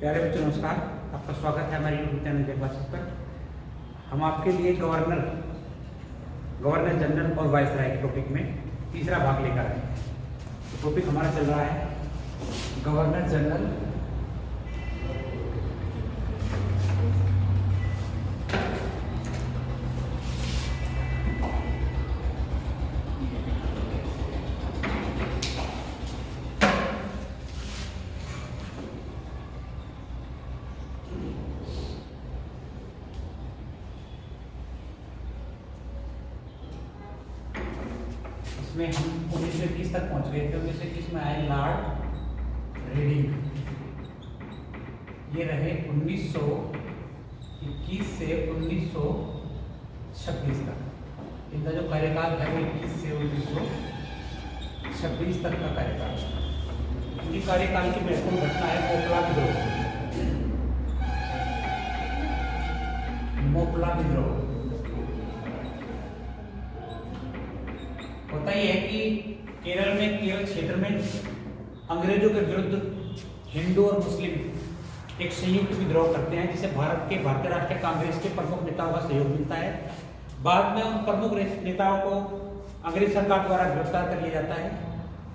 प्यारे बच्चों नमस्कार, आपका स्वागत है हमारे यूट्यूब चैनल के क्लासेस पर। हम आपके लिए गवर्नर जनरल और वाइसराय के टॉपिक में तीसरा भाग लेकर आए हैं। तो टॉपिक हमारा चल रहा है गवर्नर जनरल में हम 1921 तक पहुंच गए थे। 1921 में आए लॉर्ड रीडिंग। ये रहे 1921 से 1926 तक। इनका जो कार्यकाल है वो 21 से 1926 तक का कार्यकाल। इनके कार्यकाल की महत्वपूर्ण घटना है मोपला विद्रोह। होता यह है कि केरल क्षेत्र में अंग्रेजों के विरुद्ध हिंदू और मुस्लिम एक संयुक्त विद्रोह करते हैं, जिसे भारतीय राष्ट्रीय कांग्रेस के प्रमुख नेताओं का सहयोग मिलता है। बाद में उन प्रमुख नेताओं को अंग्रेज सरकार द्वारा गिरफ्तार कर लिया जाता है।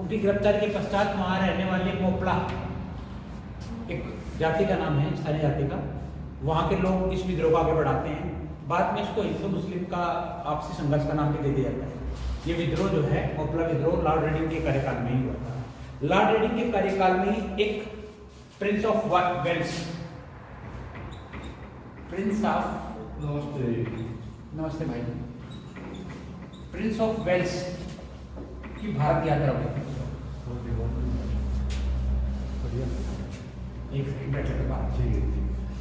उनकी गिरफ्तारी के पश्चात वहां रहने वाले मोपला, एक जाति का नाम है, स्थानीय जाति का, वहां के लोग इस विद्रोह को आगे बढ़ाते हैं। बाद में इसको हिंदू मुस्लिम का आपसी संघर्ष का नाम भी दे दिया जाता है। ये विद्रोह जो है मोपला विद्रोह लॉर्ड रीडिंग के कार्यकाल में ही हुआ था। लॉर्ड रीडिंग के कार्यकाल में ही एक प्रिंस ऑफ वेल्स नमस्ते भाई, प्रिंस ऑफ वेल्स की भारत यात्रा हुई। एक सेकंड बैठने के बाद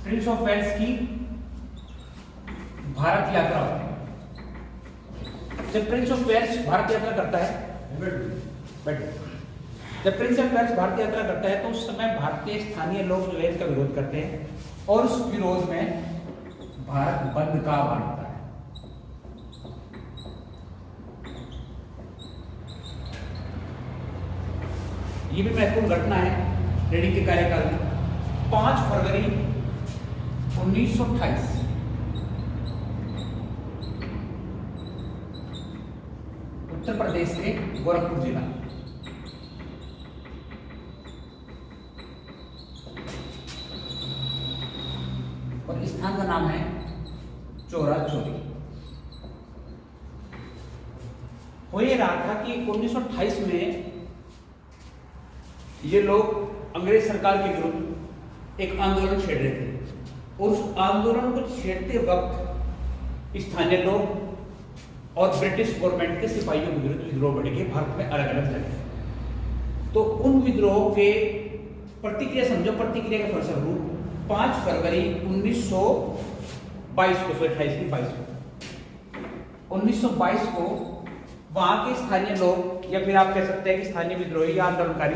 प्रिंस ऑफ वेल्स की भारत यात्रा हुई। जब प्रिंस ऑफ वेल्स भारत यात्रा करता है जब प्रिंस ऑफ वेल्स भारत यात्रा करता है तो उस समय भारतीय स्थानीय लोग जो है इसका विरोध करते हैं और उस विरोध में भारत बंद का आह्वान होता है। ये भी महत्वपूर्ण घटना है रीडिंग के कार्यकाल में। 5 फरवरी 1928 उत्तर प्रदेश के गोरखपुर जिला, और स्थान का नाम है चोरा चोरी। हो ये रहा था कि 1928 में ये लोग अंग्रेज सरकार के विरुद्ध एक आंदोलन छेड़ रहे थे, और उस आंदोलन को छेड़ते वक्त स्थानीय लोग और ब्रिटिश गवर्नमेंट के सिपाहियों के विरुद्ध विद्रोह बढ़ गए भारत में अलग अलग जगह। तो उन विद्रोह के प्रतिक्रिया के फलस्वरूप 5 फरवरी 1922 को वहां के स्थानीय लोग, या फिर आप कह सकते हैं कि स्थानीय विद्रोही या आंदोलनकारी,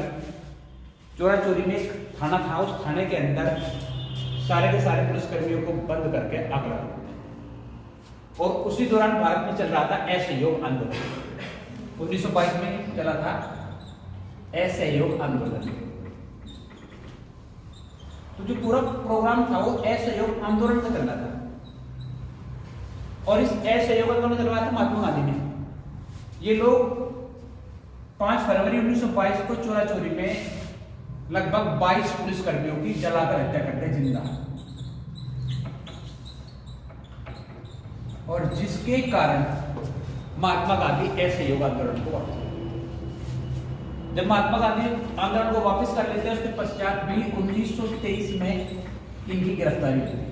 चोरा चोरी में एक थाना था, उस थाने के अंदर सारे के सारे पुलिसकर्मियों को बंद करके आग लगा। और उसी दौरान भारत में चल रहा था असहयोग आंदोलन। 1922 में चला था असहयोग आंदोलन। तो जो पूरा प्रोग्राम था वो असहयोग आंदोलन का चल रहा था, और इस असहयोग आंदोलन चलवाया था महात्मा गांधी ने। ये लोग 5 फरवरी 1922 को चोरा चोरी में लगभग 22 पुलिसकर्मियों की जलाकर हत्या करते हैं जिंदा, और जिसके कारण महात्मा गांधी असहयोग आंदोलन को वापस, जब महात्मा गांधी आंदोलन को वापस कर लेते हैं उसके पश्चात भी 1923 में इनकी गिरफ्तारी हुई।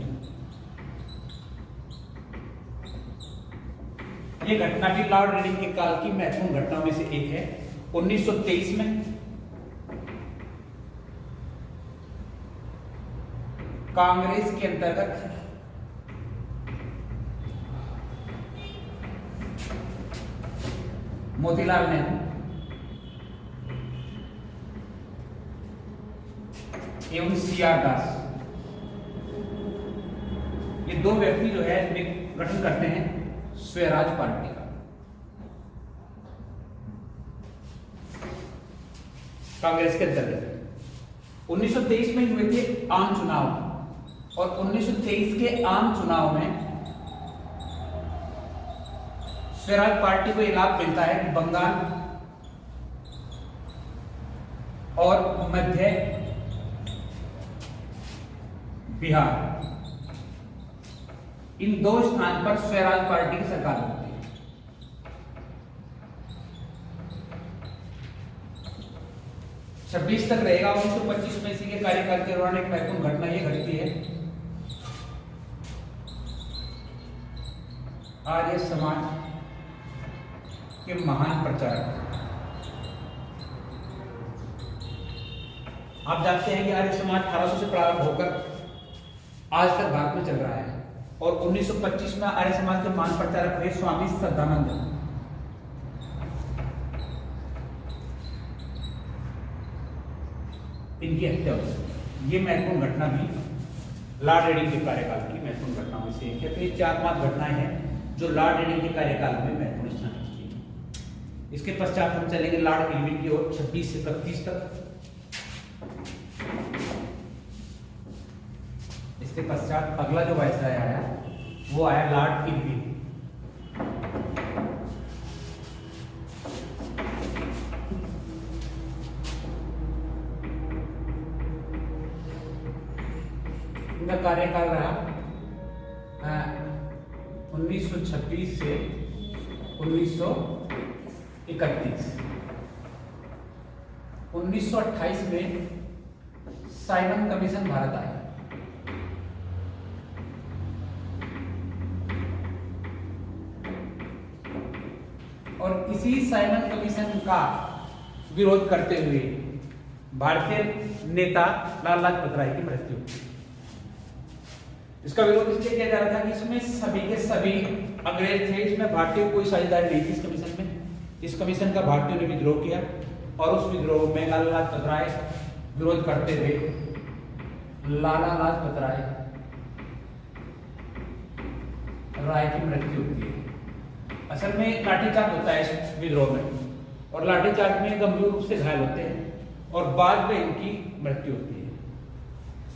ये घटना भी लॉर्ड रीडिंग के काल की महत्वपूर्ण घटनाओं में से एक है। 1923 में कांग्रेस के अंतर्गत मोतीलाल नेहरू एवं CR दास, ये 2 व्यक्ति जो है गठन करते हैं स्वराज पार्टी का। कांग्रेस के अंतर्गत 1923 में हुए थे आम चुनाव और 1923 के आम चुनाव में स्वराज पार्टी को यह लाभ मिलता है कि बंगाल और मध्य बिहार इन दो स्थान पर स्वराज पार्टी की सरकार होती है। 26 तक रहेगा। 1925 में इसी के कार्यकाल के दौरान एक महत्वपूर्ण घटना ये घटती है, आर्य समाज के महान प्रचारक। आप जानते हैं कि आर्य समाज 1800 से प्रारंभ होकर आज तक भारत में चल रहा है और 1925 में आर्य समाज के महान प्रचारक हुए स्वामी श्रद्धानंद। इनकी हत्या हुई। ये महत्वपूर्ण घटना भी लॉर्ड रेडिंग के कार्यकाल की महत्वपूर्ण घटनाओं में से एक है। तो ये 4-5 घटनाएं हैं जो लॉर्ड रेडिंग के कार्यकाल में महत्वपूर्ण स्थान रखती है। इसके पश्चात हम चलेंगे लॉर्ड इरविन की ओर 26 से 31 तक। इसके पश्चात अगला जो वायसराय आया वो आया लॉर्ड इरविन। इनका कार्यकाल रहा 1926 से 1931। 1928 में साइमन कमीशन भारत आया। और इसी साइमन कमीशन का विरोध करते हुए भारतीय नेता लाला लाजपत राय की मृत्यु। इसका विरोध इसलिए किया जा रहा था कि इसमें सभी के सभी अंग्रेज थे, इसमें भारतीयों कोई साझेदारी नहीं थी इस कमीशन में। इस कमीशन का भारतीयों ने विद्रोह किया और उस विद्रोह में लाला लाजपत राय विरोध करते हुए लाला लाजपत राय की मृत्यु होती है। असल में लाठीचार्ज होता है इस विद्रोह में और लाठीचार्ज में गंभीर रूप से घायल होते हैं और बाद में इनकी मृत्यु होती है।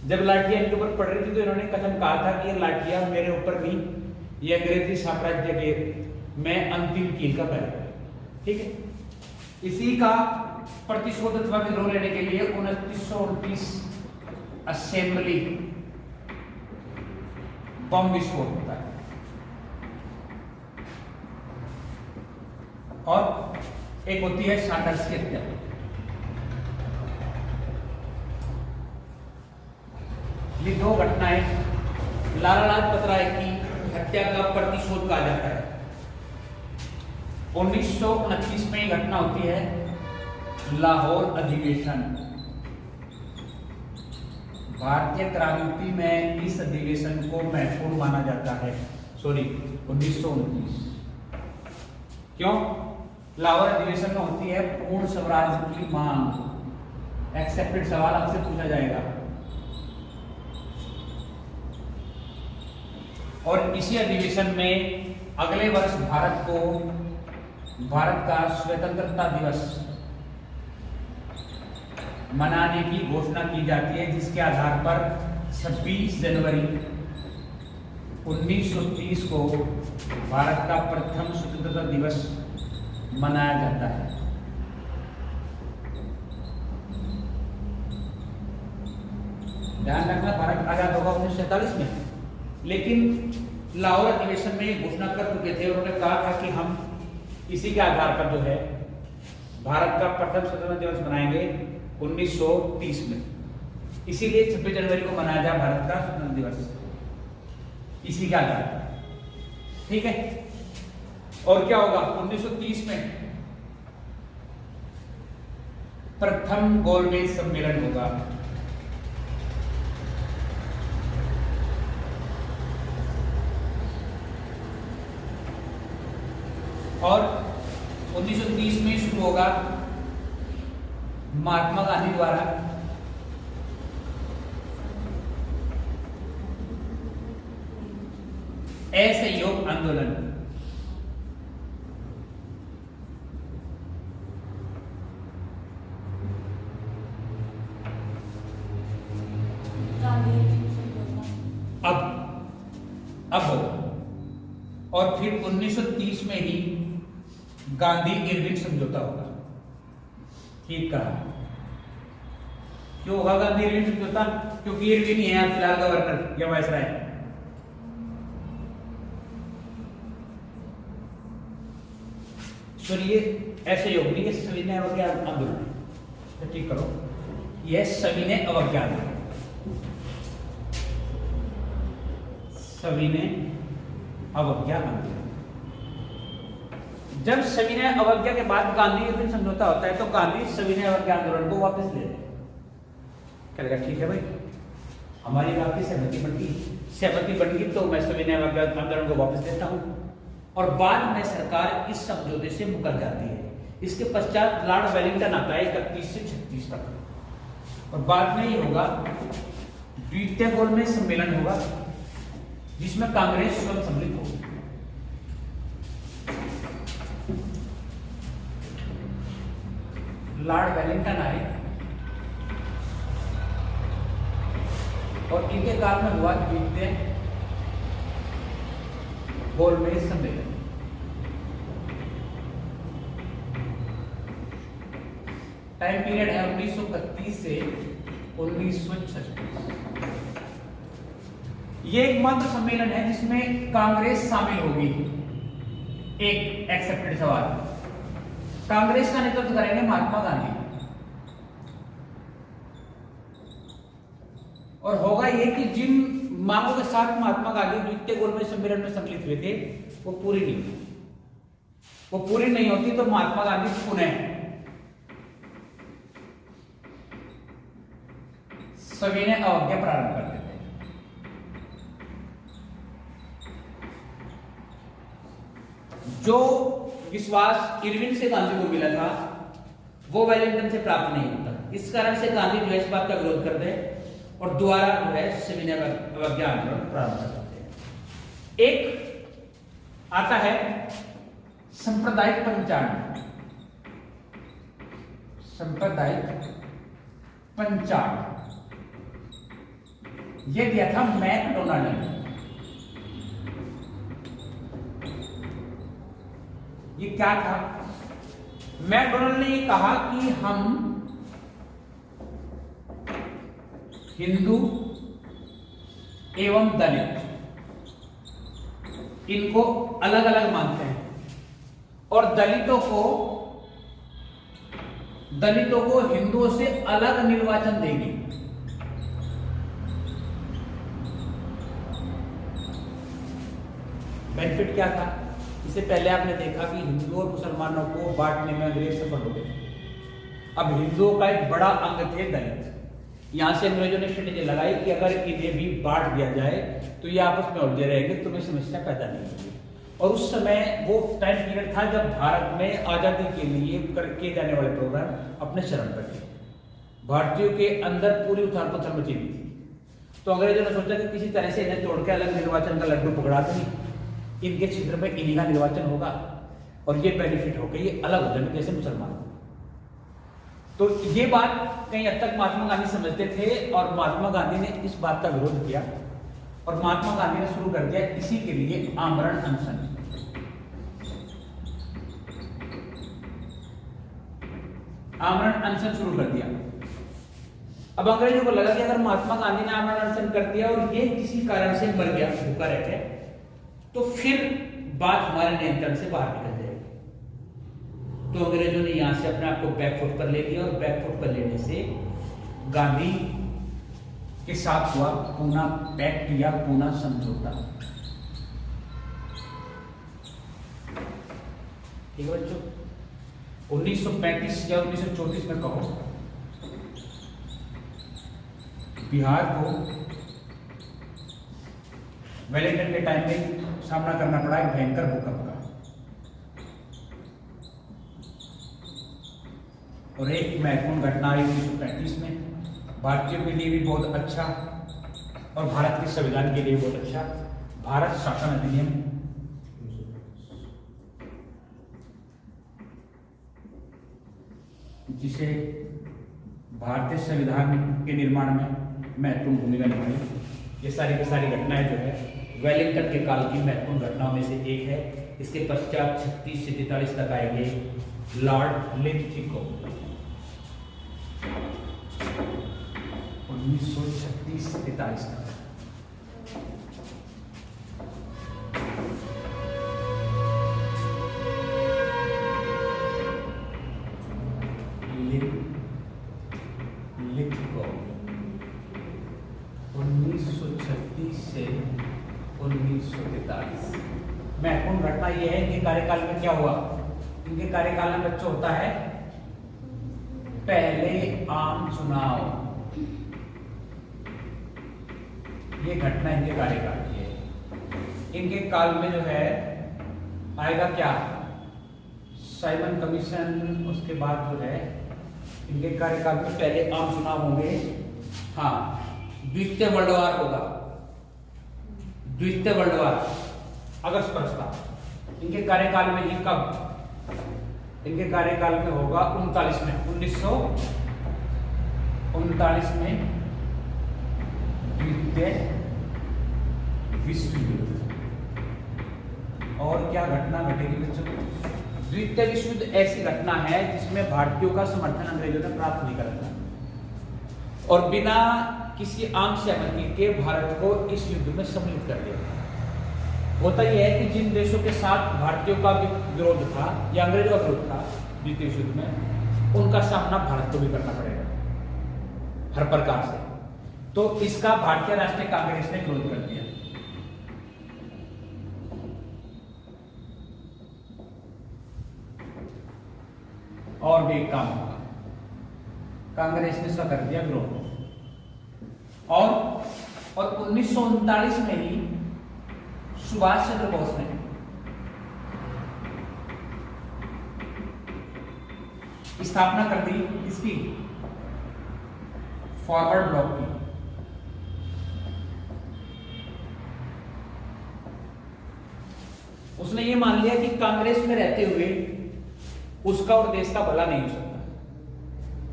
जब लाठियां इनके ऊपर पड़ रही थी तो इन्होंने कसम कहा था कि ये लाठियां मेरे ऊपर नहीं, ये अंग्रेजी साम्राज्य के मैं अंतिम कील का पहले। ठीक है। इसी का प्रतिशोध अथवा विद्रोह लेने के लिए 2929 असेंबली बम विस्फोट होता है और एक होती है सैंडर्स की हत्या। ये दो घटनाएं लाला लाजपत राय की हत्या का प्रतिशोध कहा जाता है। 1929 में ये घटना होती है लाहौर अधिवेशन। भारतीय क्रांति में इस अधिवेशन को महत्वपूर्ण माना जाता है। 1929 क्यों? लाहौर अधिवेशन में होती है पूर्ण स्वराज्य की मांग। एक्सेप्टेड सवाल आपसे पूछा जाएगा और इसी अधिवेशन में अगले वर्ष भारत का स्वतंत्रता दिवस मनाने की घोषणा की जाती है, जिसके आधार पर 26 जनवरी 1930 को भारत का प्रथम स्वतंत्रता दिवस मनाया जाता है। ध्यान रखना, भारत आजाद होगा 1947 में, लेकिन लाहौर अधिवेशन में ये घोषणा कर चुके थे। उन्होंने कहा था कि हम इसी के आधार पर जो है भारत का प्रथम स्वतंत्रता दिवस मनाएंगे 1930 में। इसीलिए 26 जनवरी को मनाया जाए भारत का स्वतंत्रता दिवस, इसी के आधार पर। ठीक है। और क्या होगा? 1930 में प्रथम गोलमेज सम्मेलन होगा। और 1930 में शुरू होगा महात्मा गांधी द्वारा असहयोग आंदोलन। अब होगा। और फिर 1930 में ही गांधी इरविन समझौता होगा। ठीक कहा। क्यों होगा गांधी इरविन समझौता? क्योंकि इरविन ही है फिलहाल गवर्नर या वायसराय। सुनिए, ऐसे योग नहीं, ये सविनय अवज्ञा आंदोलन है। ठीक करो, यह सविनय अवज्ञा आंदोलन, सविनय अवज्ञा आंदोलन। जब सविनय अवज्ञा के बाद गांधी इरविन समझौता होता है तो गांधी सविनय अवज्ञा आंदोलन को वापस ले लेते हैं। कहेगा ठीक है भाई, हमारी आपकी सहमति बन गई तो मैं सविनय अवज्ञा आंदोलन को वापस लेता हूं। और बाद में सरकार इस समझौते से मुकर जाती है। इसके पश्चात लॉर्ड वेलिंगटन आता है 31 से 36 तक। और बाद में ये होगा द्वितीय गोलमेज सम्मेलन होगा, जिसमें कांग्रेस स्वयं सम्मिलित होगी। लॉर्ड वेलिंगटन आए और इनके काल में हुआ द्वितीय गोलमेज सम्मेलन। टाइम पीरियड है 1931 से 1936। ये एकमात्र सम्मेलन है जिसमें कांग्रेस शामिल होगी। एक एक्सेप्टेड सवाल, कांग्रेस का नेतृत्व करेंगे महात्मा गांधी। और होगा ये कि जिन मांगों के साथ महात्मा गांधी द्वितीय गोलमेज सम्मेलन में सम्मिलित हुए थे वो पूरी नहीं होती तो महात्मा गांधी पुनः सविनय अवज्ञा प्रारंभ कर देते हैं। जो विश्वास इरविन से गांधी को मिला था वो वेलिंगटन से प्राप्त नहीं होता। इस कारण से गांधी जो है इस बात का विरोध करते हैं और दोबारा जो है सविनय अवज्ञा आंदोलन प्रारंभ कर देते हैं। एक आता है सांप्रदायिक पंचांग। सांप्रदायिक पंचांग ये दिया था मैकडोनाल्ड ने। ये क्या था? मैकडोनाल्ड ने ये कहा कि हम हिंदू एवं दलित इनको अलग अलग मानते हैं और दलितों को हिंदुओं से अलग निर्वाचन देंगे। बेनिफिट क्या था? इससे पहले आपने देखा कि हिंदू और मुसलमानों को बांटने में अंग्रेज सफल हो गए। अब हिंदुओं का एक बड़ा अंग थे दलित। यहां से अंग्रेजों ने स्ट्रेटेजी लगाई कि अगर इन्हें भी बांट दिया जाए तो ये आपस में उलझे रहेंगे, तुम्हें समस्या पैदा नहीं होगी। और उस समय वो टाइम पीरियड था जब भारत में आजादी के लिए किए जाने वाले प्रोग्राम अपने चरम पर थे। भारतीयों के अंदर पूरी उथल पुथल मची हुई थी। तो अंग्रेजों ने सोचा कि किसी तरह से इन्हें तोड़ के अलग निर्वाचन का लड्डू पकड़ा दें, इनके क्षेत्र में इन्हीं का निर्वाचन होगा और ये बेनिफिट होगा, ये अलग हो जाएंगे जैसे मुसलमान। तो ये बात कहीं हद तक महात्मा गांधी समझते थे और महात्मा गांधी ने इस बात का विरोध किया और महात्मा गांधी ने शुरू कर दिया इसी के लिए आमरण अनशन। आमरण अनशन शुरू कर दिया। अब अंग्रेजों को लगा कि अगर महात्मा गांधी ने आमरण अनशन कर दिया और ये किसी कारण से मर गया, भूखा रह गया, तो फिर बात हमारे नियंत्रण से बाहर निकल जाएगी। तो अंग्रेजों ने यहां से अपने आप को बैकफुट पर ले लिया और बैकफुट पर लेने से गांधी के साथ हुआ पूना पैक्ट या पूना समझौता। ठीक है बच्चों, 1935 या 1934 में कहो, बिहार को वेलिंगटन के टाइम में सामना करना पड़ा एक भयंकर भूकंप का। और एक महत्वपूर्ण घटना आई 1935 में, भारतीयों के लिए भी बहुत अच्छा और भारत के संविधान के लिए बहुत अच्छा, भारत शासन अधिनियम, जिसे भारतीय संविधान के निर्माण में महत्वपूर्ण भूमिका निभाई। ये सारी की सारी घटनाएं जो है वेलिंगटन के काल की महत्वपूर्ण घटनाओं में से एक है। इसके पश्चात 36 से 43 तक आएंगे लॉर्ड लिंथगो। 1936 से 43 तक। लिंथगो 1936 से 1943। महत्वपूर्ण घटना यह है कि कार्यकाल में क्या हुआ। इनके कार्यकाल में बच्चों होता है पहले आम चुनाव। ये घटना इनके कार्यकाल की है। इनके काल में जो है आएगा क्या, साइमन कमीशन। उसके बाद जो है इनके कार्यकाल में पहले आम चुनाव होंगे। हाँ, द्वितीय वर्ल्ड वार होगा। द्वितीय वर्ल्ड वार अगस्त प्रस्ताव इनके कार्यकाल में ही कब, इनके कार्यकाल में होगा 39 में, 1939 में द्वितीय विश्व युद्ध। और क्या घटना घटेगी बच्चों? द्वितीय विश्व युद्ध ऐसी घटना है जिसमें भारतीयों का समर्थन अंग्रेजों ने प्राप्त नहीं करा था और बिना किसी आम सहमति के भारत को इस युद्ध में सम्मिलित कर दिया। होता यह है कि जिन देशों के साथ भारतीयों का विरोध था या अंग्रेजों का विरोध था द्वितीय विश्व युद्ध में, उनका सामना भारत को भी करना पड़ेगा हर प्रकार से। तो इसका भारतीय राष्ट्रीय कांग्रेस ने विरोध कर दिया। और भी एक काम होगा, कांग्रेस ने इसका कर दिया विरोध। और 1939 में ही सुभाष चंद्र बोस ने स्थापना कर दी इसकी फॉरवर्ड ब्लॉक की। उसने ये मान लिया कि कांग्रेस में रहते हुए उसका और देश का भला नहीं हो सकता।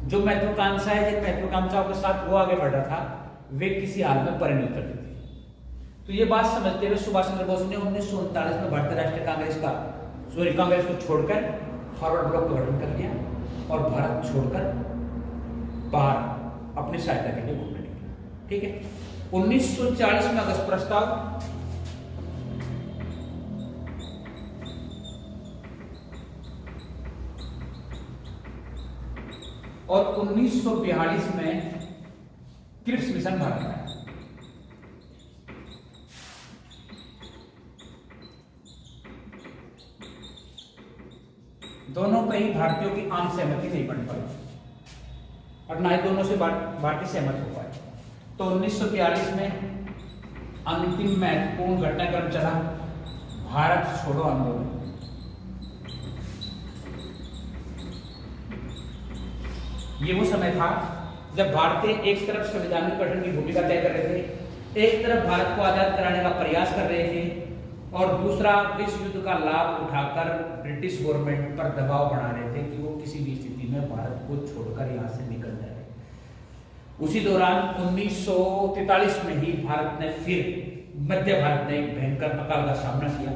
जो महत्वाकांक्षा है, जिन महत्वाकांक्षाओं के साथ वो आगे बढ़ रहा था, वे किसी हाल में परे नहीं उतरती थी। तो ये बात समझते हुए सुभाष चंद्र बोस ने 1939 में भारतीय राष्ट्रीय कांग्रेस को छोड़कर फॉरवर्ड ब्लॉक का गठन कर दिया और भारत छोड़कर बाहर अपनी सहायता के लिए घूमने निकला। ठीक है, 1940 में अगस्त प्रस्ताव, और 1942 में क्रिप्स मिशन भारत में। दोनों पे ही भारतीयों की आम सहमति नहीं बन पाई और ना ही दोनों से भारतीय सहमत हो पाए। तो 1943 में अंतिम महत्वपूर्ण घटनाक्रम चला, भारत छोड़ो आंदोलन। ये वो समय था जब भारतीय एक तरफ संविधान गठन की भूमिका तय कर रहे थे, एक तरफ भारत को आजाद कराने का प्रयास कर रहे थे और दूसरा विश्व युद्ध का लाभ उठाकर ब्रिटिश गवर्नमेंट पर दबाव बना रहे थे कि वो किसी भी स्थिति में भारत को छोड़कर यहां से निकल जाए। उसी दौरान 1943 में ही भारत ने फिर मध्य भारत ने एक भयंकर अकाल का सामना किया।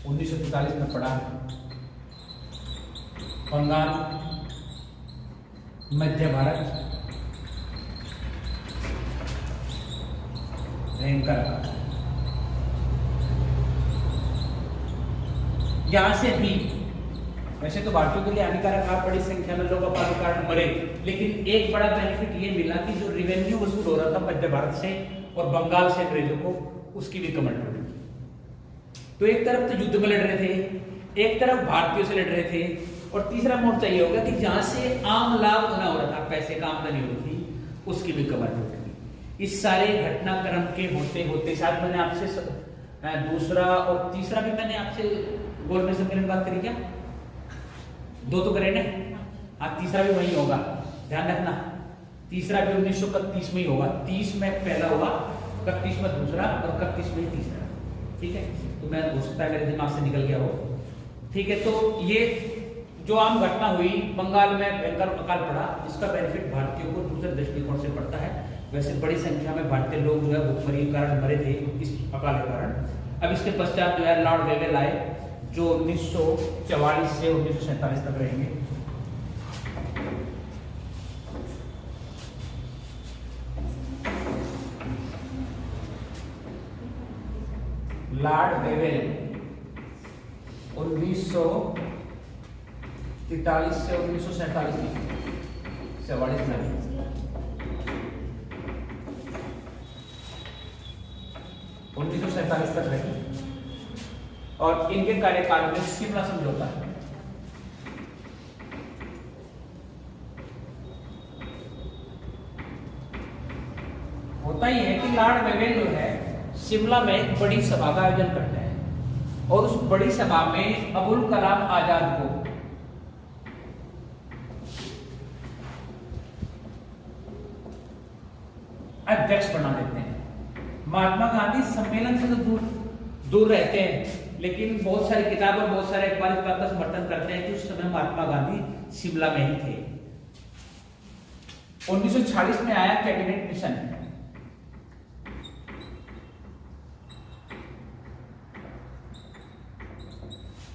1943 में पड़ा बंगाल, मध्य भारत, भयंकर अकाल। यहां से भी वैसे तो भारतीयों के लिए हानिकारक था, बड़ी संख्या में लोग अकाल के कारण मरे, लेकिन एक बड़ा बेनिफिट ये मिला कि जो रेवेन्यू वसूल हो रहा था मध्य भारत से और बंगाल से अंग्रेजों को, उसकी भी कमर टूट गई। तो एक तरफ तो युद्ध में लड़ रहे थे, एक तरफ भारतीयों से लड़ रहे थे, और तीसरा मोर्चा ये होगा कि जहां से आम लाभ होना हो रहा था, पैसे का आमदनी हो रही थी, उसकी भी कमर टूट गई। इस सारे घटनाक्रम के होते होते साथ मैंने आपसे दूसरा और तीसरा भी मैंने आपसे गोलमेज सम्मेलन बात करी क्या? दो तो करे ना, हाँ तीसरा भी वही होगा, ध्यान रखना। तीसरा भी 1931 में ही होगा। 30 में पहला होगा, 31 में दूसरा और 31 में तीसरा। ठीक है, तो मैं हो सकता है मेरे दिमाग से निकल गया हो। ठीक है, तो ये जो आम घटना हुई, बंगाल में भयंकर अकाल पड़ा, जिसका बेनिफिट भारतीयों को दूसरे दृष्टिकोण से पड़ता है। वैसे बड़ी संख्या में भारतीय लोग जो है भुखमरी के कारण मरे थे इस अकाल के कारण। अब इसके पश्चात जो है लॉर्ड वेवेल आए, जो 1944 से 1947 तक रहेंगे। लॉर्ड वेवेल 1943 से 1947 1947 तक रहे और इनके कार्यकाल में शिमला समझौता है। होता ही है कि लॉर्ड वेवेल जो है शिमला में एक बड़ी सभा का आयोजन करते हैं और उस बड़ी सभा में अबुल कलाम आजाद को अध्यक्ष बना देते हैं। महात्मा गांधी सम्मेलन से तो दूर रहते हैं, लेकिन बहुत सारी किताब और बहुत सारे अखबार इस बात का समर्थन करते हैं कि उस समय महात्मा गांधी शिमला में ही थे। 1946 में आया कैबिनेट मिशन,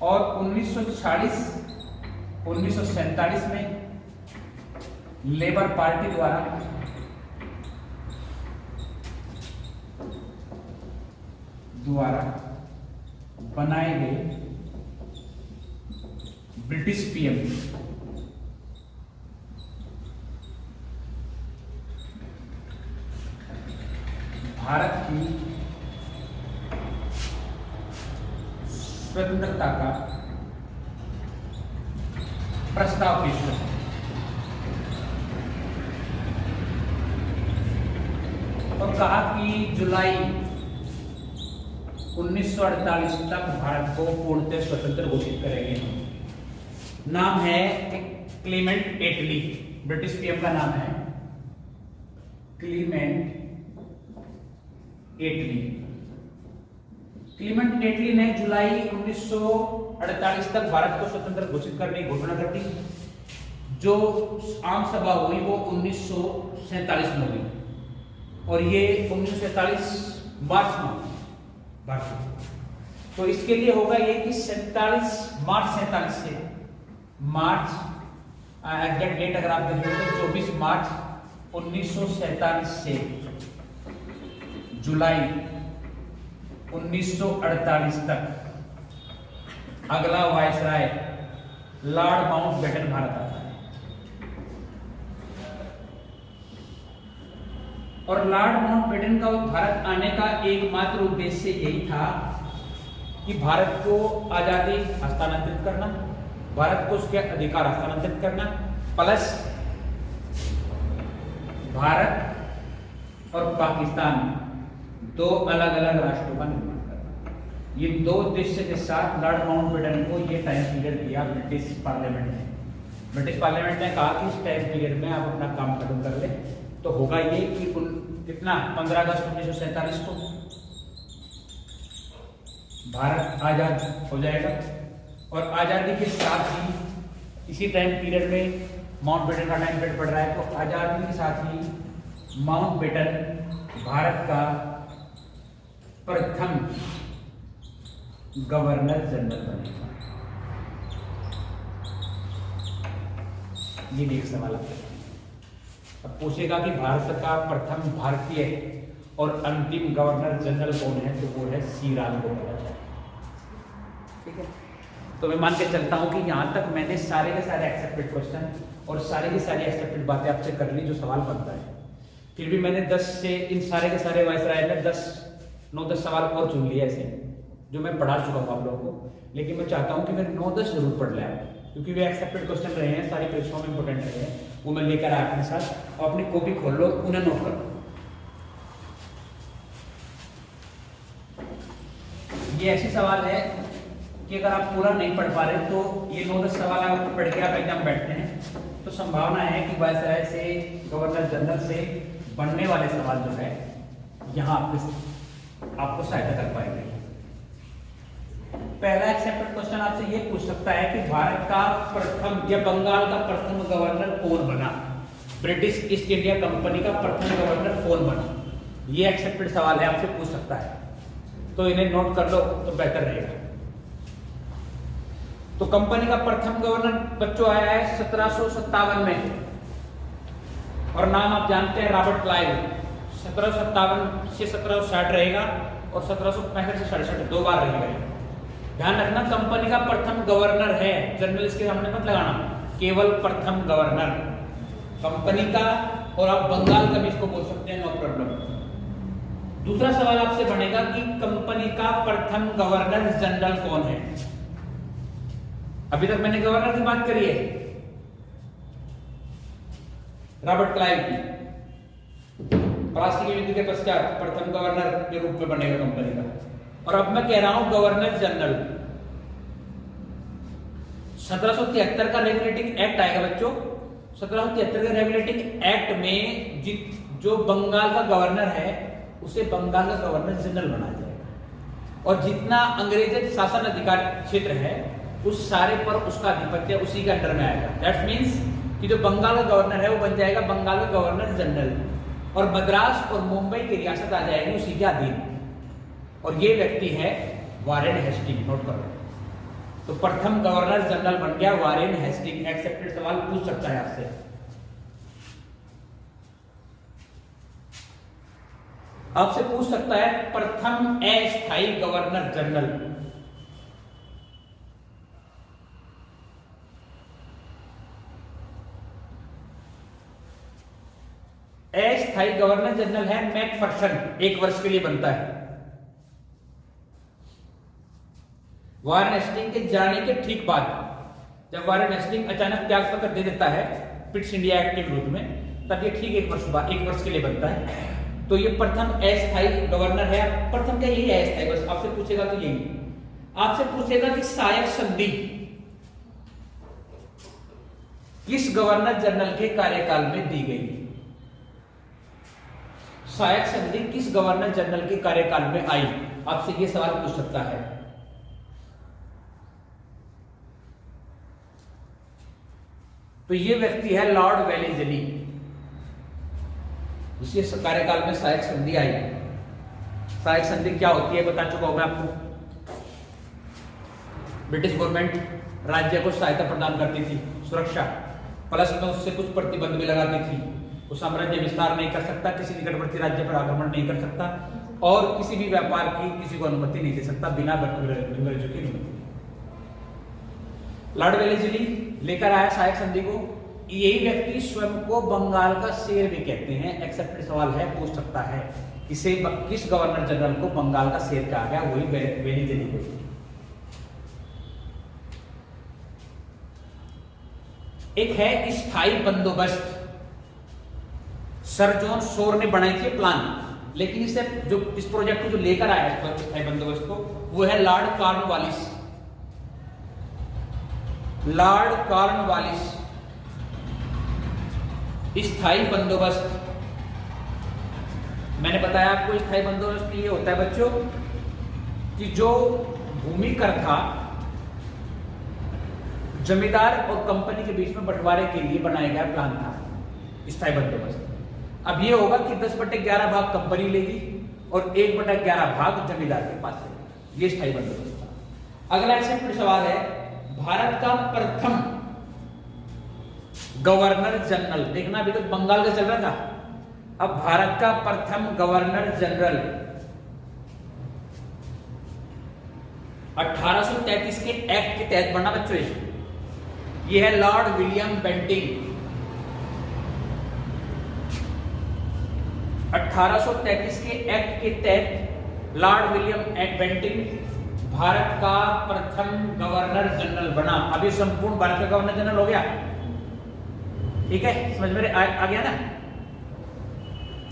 और 1947 में लेबर पार्टी द्वारा बनाए गए ब्रिटिश पीएम भारत की स्वतंत्रता का प्रस्ताव पेश करते हैं और कहा कि जुलाई 1948 तक भारत को पूर्णतः स्वतंत्र घोषित करेंगे। नाम है क्लीमेंट एटली, ब्रिटिश पीएम का नाम है क्लीमेंट एटली। क्लीमेंट एटली ने जुलाई 1948 तक भारत को स्वतंत्र घोषित करने की घोषणा कर दी। जो आम सभा हुई वो 1947 में हुई और ये 1947 मार्च में। तो इसके लिए होगा ये कि 47 से मार्च एग्जैक्ट डेट अगर आप देखें तो 24 मार्च 1947 से जुलाई 1948 तक अगला वायसराय लॉर्ड माउंटबेटन भारत आता है। और लॉर्ड माउंटबेटन का भारत आने का एकमात्र उद्देश्य यही था कि भारत को आजादी हस्तांतरित करना, भारत को उसके अधिकार हस्तांतरित करना, प्लस भारत और पाकिस्तान दो अलग अलग राष्ट्रों का निर्माण करना। ये दो उद्देश्य के साथ लॉर्ड माउंटबेटन को ये टाइम पीरियड दिया ब्रिटिश पार्लियामेंट ने। ब्रिटिश पार्लियामेंट ने कहा कि इस टाइम पीरियड में आप अपना काम खत्म कर ले, तो होगा ये कि कितना 15 अगस्त 1947 को भारत आजाद हो जाएगा। और आजादी के साथ ही इसी टाइम पीरियड में माउंटबेटन का टाइम पीरियड पड़ रहा है, तो आजादी के साथ ही माउंटबेटन भारत का प्रथम गवर्नर जनरल बनेगा। ये भी एक सवाल आता है। अब पूछेगा कि भारत का प्रथम भारतीय और अंतिम गवर्नर जनरल कौन है, तो वो है सी राजगोपालाचारी। ठीक है, तो मैं मान के चलता हूं कि यहां तक मैंने सारे के सारे एक्सेप्टेड क्वेश्चन और सारी की सारी एक्सेप्टेड बातें आपसे कर ली जो सवाल बनता है। फिर भी मैंने 10 से इन सारे के सारे वायसराय में 9-10 सवाल और चुन लिए ऐसे जो मैं पढ़ा चुका हूँ आप लोगों को, लेकिन मैं चाहता हूँ कि मैं 9-10 जरूर पढ़ लें क्योंकि वे एक्सेप्टेड क्वेश्चन रहे हैं, सारी परीक्षाओं में इंपॉर्टेंट रहे हैं, वो मैं लेकर आया अपने साथ। और अपनी कॉपी खोल लो, उन्हें नोट करो। ये ऐसे सवाल है कि अगर आप पूरा नहीं पढ़ पा रहे तो ये 9-10 सवाल आप पढ़ के आप एग्जाम बैठते हैं तो संभावना है कि वायसराय से गवर्नर जनरल से बनने वाले सवाल जो है यहाँ आपको सहायता कर पाएंगे। पहला एक्सेप्टेड क्वेश्चन आपसे ये पूछ सकता है कि भारत का प्रथम या बंगाल का प्रथम गवर्नर कौन बना। ब्रिटिश ईस्ट इंडिया कंपनी का प्रथम गवर्नर कौन बना? ये एक्सेप्टेड सवाल है, आपसे पूछ सकता है, तो इन्हें नोट कर लो तो बेहतर रहेगा। तो कंपनी का प्रथम गवर्नर बच्चों आया है 1757 में, और नाम आप जानते हैं रॉबर्ट क्लाइव। 1757 से 1760 रहेगा और 1765 से 67 दो बार रहेगा। ध्यान रखना, कंपनी का प्रथम गवर्नर है, जनरल इसके सामने मत लगाना, केवल प्रथम गवर्नर कंपनी का, और आप बंगाल का भी इसको बोल सकते हैं, नो प्रॉब्लम। दूसरा सवाल आपसे बनेगा कि कंपनी का प्रथम गवर्नर जनरल कौन है? अभी तक मैंने गवर्नर की बात करी है, रॉबर्ट क्लाइव की। प्लासी के युद्ध के पश्चात प्रथम गवर्नर के रूप में बनेगा कंपनी का। और अब मैं कह रहा हूं गवर्नर जनरल। 1773 का रेगुलेटिंग एक्ट आएगा बच्चों। 1773 के रेगुलेटिंग एक्ट में जो बंगाल का गवर्नर है उसे बंगाल का गवर्नर जनरल बनाया जाएगा, और जितना अंग्रेज शासन अधिकार क्षेत्र है उस सारे पर उसका आधिपत्य उसी के अंडर में आएगा। दैट मीन्स कि जो बंगाल का गवर्नर है वो बन जाएगा बंगाल का गवर्नर जनरल, और मद्रास और मुंबई की रियासत आ जाएगी उसी के अधीन। और ये व्यक्ति है वारेन हेस्टिंग, नोट करो। तो प्रथम गवर्नर जनरल बन गया वारेन हेस्टिंग। एक्सेप्टेड सवाल पूछ सकता है आपसे। आपसे पूछ सकता है प्रथम अस्थायी गवर्नर जनरल। अस्थायी गवर्नर जनरल है मैकफर्सन, 1 वर्ष के लिए बनता है। वारेन हेस्टिंग के जाने के ठीक बाद, जब वारेन हेस्टिंग अचानक त्यागपत्र दे देता है पिट्स इंडिया एक्ट के विरोध में, तब ये ठीक 1 वर्ष बाद 1 वर्ष के लिए बनता है। तो ये प्रथम अस्थायी गवर्नर है। प्रथम क्या यही है अस्थायी, बस आपसे पूछेगा तो यही। आपसे पूछेगा कि सहायक संधि किस गवर्नर जनरल के कार्यकाल में दी गई? सहायक संधि किस गवर्नर जनरल के कार्यकाल में आई? आपसे यह सवाल पूछ सकता है। तो यह व्यक्ति है लॉर्ड वेलेस्ली, जिसके कार्यकाल में सहायक संधि आई। सहायक संधि क्या होती है बता चुका हूं मैं आपको। ब्रिटिश गवर्नमेंट राज्य को सहायता प्रदान करती थी, सुरक्षा, प्लस में उससे कुछ प्रतिबंध भी लगाती थी। वो साम्राज्य विस्तार नहीं कर सकता, किसी निकटवर्ती राज्य पर आक्रमण नहीं कर सकता, और किसी भी व्यापार की किसी को अनुमति नहीं दे सकता बिना अंग्रेजों की अनुमति। लॉर्ड वेलेस्ली लेकर आया सहायक संधि को। यही व्यक्ति स्वयं को बंगाल का शेर भी कहते हैं। एक्सेप्टेड सवाल है, पूछ सकता है इसे किस गवर्नर जनरल को बंगाल का शेर कहा गया? वही वेलेस्ली को। एक है स्थायी बंदोबस्त, सर जॉन शोर ने बनाई थी प्लान, लेकिन इसे जो इस प्रोजेक्ट को जो लेकर आया स्थायी बंदोबस्त को, वो है लॉर्ड कॉर्नवालिस। लॉर्ड कॉर्नवालिस स्थायी बंदोबस्त। मैंने बताया आपको स्थायी बंदोबस्त ये होता है बच्चों कि जो भूमि कर था जमींदार और कंपनी के बीच में बंटवारे के लिए बनाया गया प्लान था स्थायी बंदोबस्त। अब ये होगा कि 10/11 भाग कंपनी लेगी और 1/11 भाग जमींदार के पास है। ये स्थायी बंदोबस्त था। अगला एक्सेप्टेड सवाल है, भारत का प्रथम गवर्नर जनरल। देखना अभी तक बंगाल का चल रहा था, अब भारत का प्रथम गवर्नर जनरल 1833 के एक्ट के तहत बना बच्चों। ये है लॉर्ड विलियम बेंटिंग। 1833 के एक्ट के तहत लॉर्ड विलियम बेंटिंग भारत का प्रथम गवर्नर जनरल बना। अभी संपूर्ण भारत का गवर्नर जनरल हो गया, ठीक है, समझ में आ गया ना?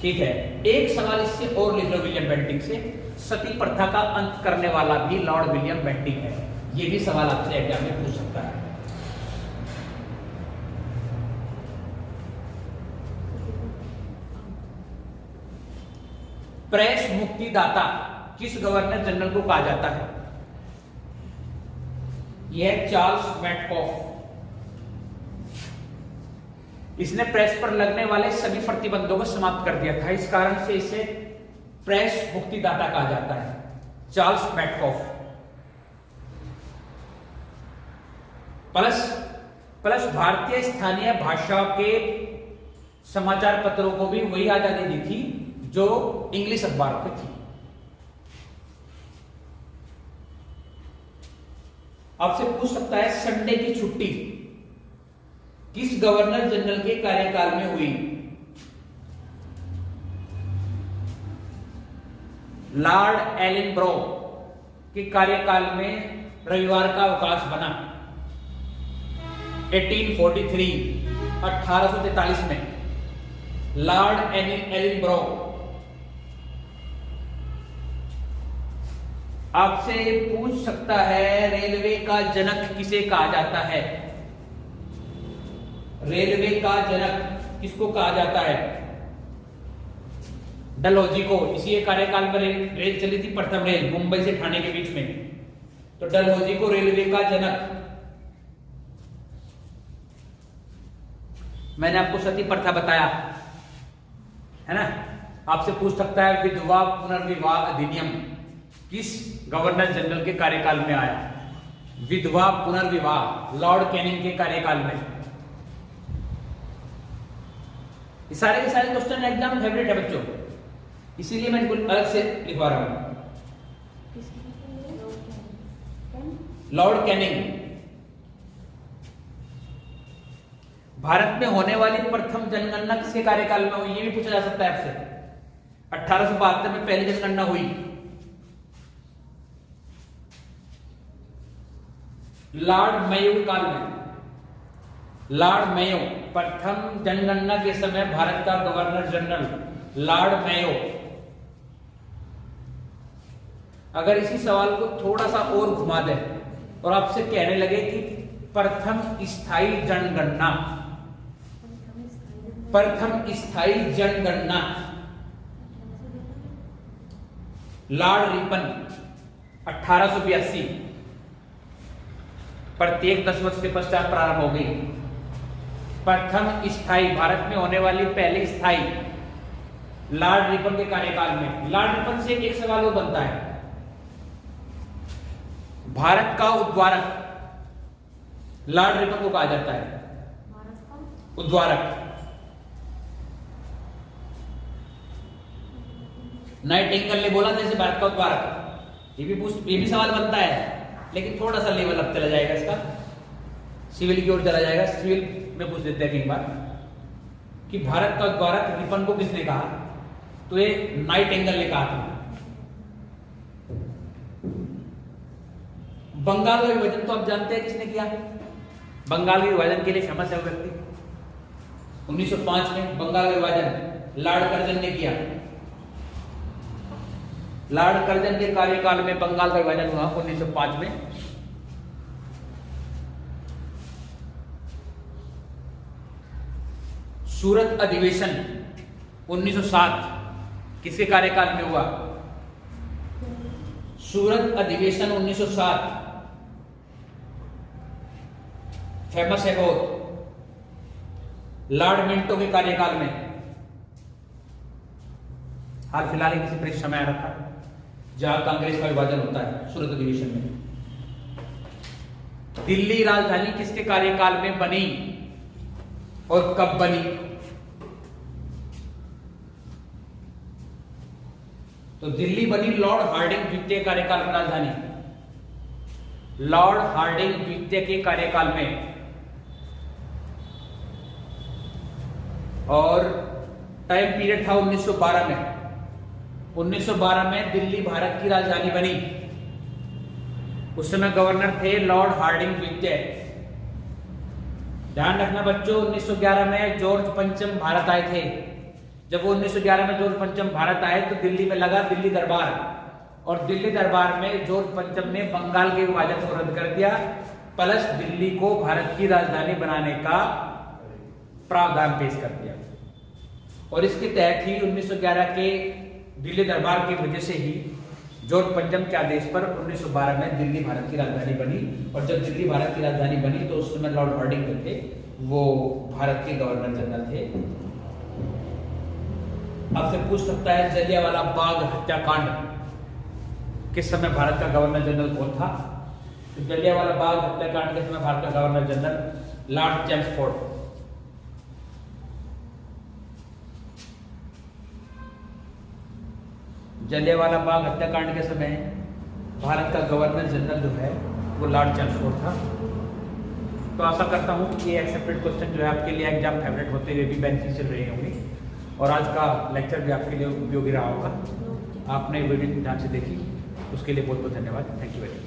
ठीक है, एक सवाल इससे और लिख लो विलियम बेंटिंग से। सती प्रथा का अंत करने वाला भी लॉर्ड विलियम बेंटिंग है। ये भी सवाल आपसे एग्जाम में पूछ सकता है। प्रेस मुक्तिदाता किस गवर्नर जनरल को कहा जाता है? यह चार्ल्स मैटकॉफ। इसने प्रेस पर लगने वाले सभी प्रतिबंधों को समाप्त कर दिया था। इस कारण से इसे प्रेस मुक्तिदाता कहा जाता है, चार्ल्स मैटकॉफ। प्लस भारतीय स्थानीय भाषा के समाचार पत्रों को भी वही आजादी दी थी जो इंग्लिश अखबार पे थी। आपसे पूछ सकता है संडे की छुट्टी किस गवर्नर जनरल के कार्यकाल में हुई? लॉर्ड एलिनब्रो के कार्यकाल में रविवार का अवकाश बना 1843 में। लॉर्ड एलिनब्रो। आपसे पूछ सकता है रेलवे का जनक किसे कहा जाता है? रेलवे का जनक किसको कहा जाता है? डलहौजी को। इसी कार्यकाल में रेल चली थी, प्रथम रेल मुंबई से ठाणे के बीच में, तो डलहौजी को रेलवे का जनक। मैंने आपको सती प्रथा बताया है ना। आपसे पूछ सकता है विधवा पुनर्विवाह अधिनियम किस गवर्नर जनरल के कार्यकाल में आया? विधवा पुनर्विवाह लॉर्ड कैनिंग के कार्यकाल में। ये सारे के सारे क्वेश्चन एग्जाम फेवरेट है बच्चों, इसीलिए मैं इनको अलग से लिखवा रहा हूं। Lord Canning. भारत में होने वाली प्रथम जनगणना किसके कार्यकाल में हुई? ये भी पूछा जा सकता है आपसे। 1872 में पहली जनगणना हुई। लॉर्ड मेयो काल में। लॉर्ड मेयो प्रथम जनगणना के समय भारत का गवर्नर जनरल लॉर्ड मेयो। अगर इसी सवाल को थोड़ा सा और घुमा दे और आपसे कहने लगे कि प्रथम स्थायी जनगणना, प्रथम स्थायी जनगणना लॉर्ड रिपन 1882, प्रत्येक 10 वर्ष के पश्चात प्रारंभ हो गई। प्रथम स्थायी, भारत में होने वाली पहली स्थायी लॉर्ड रिपन के कार्यकाल में। लॉर्ड रिपन से एक सवाल वो बनता है, भारत का उद्वारक लॉर्ड रिपन को कहा जाता है। उद्वारक नाइटिंगेल ने बोला था जैसे भारत का उद्वारक। ये भी सवाल बनता है, लेकिन थोड़ा सा लेवल अप चला जाएगा इसका, सिविल की ओर चला जाएगा। सिविल में पूछ देते हैं एक बार कि भारत का उद्वारक रिपन को किसने कहा? तो ये नाइटिंगेल ने कहा था। बंगाल का विभाजन तो आप जानते हैं किसने किया? बंगाल के विभाजन के लिए फेमस है वो व्यक्ति। 1905 में बंगाल का विभाजन लॉर्ड कर्जन ने किया। लॉर्ड कर्जन के कार्यकाल में बंगाल का विभाजन हुआ 1905 में। सूरत अधिवेशन 1907 किसके कार्यकाल में हुआ? सूरत अधिवेशन 1907 फेमस है बहुत, लॉर्ड मिंटो के कार्यकाल में। हाल फिलहाल ही किसी परीक्षा में आ रखा है जहां कांग्रेस का विभाजन होता है सूरत अधिवेशन में। दिल्ली राजधानी किसके कार्यकाल में बनी और कब बनी? तो दिल्ली बनी लॉर्ड हार्डिंग द्वितीय कार्यकाल में राजधानी। लॉर्ड हार्डिंग द्वितीय के कार्यकाल में। और टाइम पीरियड था 1912 में। 1912 में दिल्ली भारत की राजधानी बनी। उस समय गवर्नर थे लॉर्ड हार्डिंग द्वितीय। ध्यान रखना बच्चों, 1911 में जॉर्ज पंचम भारत आए थे। जब वो 1911 में जॉर्ज पंचम भारत आए तो दिल्ली में लगा दिल्ली दरबार, और दिल्ली दरबार में जॉर्ज पंचम ने बंगाल के विभाजन को रद्द कर दिया, प्लस दिल्ली को भारत की राजधानी बनाने का प्रावधान पेश कर दिया। और इसके तहत ही 1911 के दिल्ली दरबार की वजह से ही जॉर्ज पंचम के आदेश पर 1912 में दिल्ली भारत की राजधानी बनी। और जब दिल्ली भारत की राजधानी बनी तो उस समय लॉर्ड हार्डिंग थे वो भारत के गवर्नर जनरल थे। आपसे पूछ सकता है जलियांवाला बाग हत्याकांड किस समय भारत का गवर्नर जनरल कौन था? तो जलियांवाला बाग हत्याकांड के समय भारत का governor general lord Chelmsford. Jallianwala Bagh हत्याकांड के समय भारत का गवर्नर जनरल जो है वो लॉर्ड चेम्सफोर्ड था। तो आशा करता हूँ कि ये एक्सेप्टेड क्वेश्चन जो है आपके लिए एग्जाम फेवरेट होते हुए भी बेनिफिशियल रहे होंगे और आज का लेक्चर भी आपके लिए उपयोगी रहा होगा। आपने वीडियो ध्यान से देखी उसके लिए बहुत बहुत धन्यवाद। Thank you very much.